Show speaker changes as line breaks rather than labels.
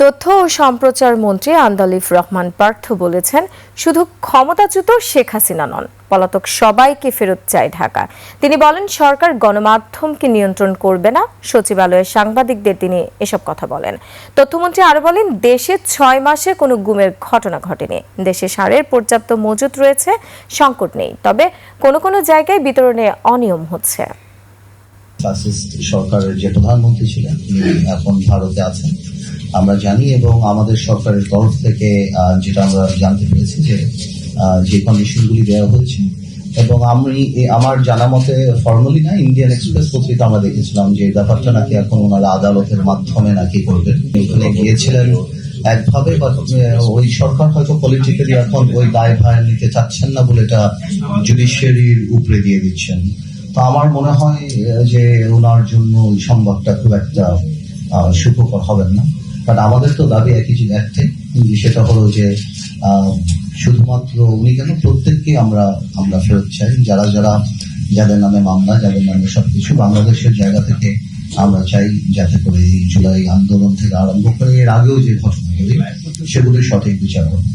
তথ্য ও সম্প্রচার মন্ত্রী আন্দালিব রহমান পার্থ বলেছেন, শুধু ক্ষমতাচ্যুত শেখ হাসিনা নন, পলাতক সবাইকে ফেরত চায় ঢাকা। তিনি বলেন, সরকার গণমাধ্যমকে নিয়ন্ত্রণ করবে না। সচিবালয়ে সাংবাদিকদের তিনি এসব কথা বলেন। তথ্যমন্ত্রী আরো বলেন, দেশে 6 মাসে কোনো গুমের ঘটনা ঘটেনি। দেশে সারের পর্যাপ্ত মজুত রয়েছে, সংকট নেই। তবে কোনো কোনো জায়গায় বিতরণে অনিয়ম হচ্ছে।
সরকারের যে প্রধানমন্ত্রী ছিলেন তিনি এখন ভারতে আছেন আমরা জানি, এবং আমাদের সরকারের তরফ থেকে যেটা আমরা জানতে পেরেছি যে কন্ডিশনগুলি দেওয়া হয়েছে, এবং আমার জানা মতে ফর্মালি না, ইন্ডিয়ান এক্সপ্রেস পত্রিকা আমরা দেখেছিলাম যে ব্যাপারটা নাকি এখন ওনারা আদালতের মাধ্যমে নাকি করবেন। ওখানে গিয়েছিলেন একভাবে, ওই সরকার হয়তো পলিটিক্যালি এখন ওই দায়ভার নিতে চাচ্ছেন না বলে এটা জুডিশিয়ারির উপরে দিয়ে দিচ্ছেন। তো আমার মনে হয় যে ওনার জন্য ওই সংবাদটা খুব একটা সুখকর হবেন না। কারণ আমাদের তো দাবি একটাই, সেটা হলো যে শুধুমাত্র উনি কেন, প্রত্যেককে আমরা ফেরত চাই। যাদের নামে মামলা, যাদের নামে সবকিছু বাংলাদেশের জায়গা থেকে আমরা চাই, যাতে করে এই জুলাই আন্দোলন থেকে আরম্ভ করে এর আগেও যে ঘটনাগুলি সেগুলি সঠিক বিচার হবে।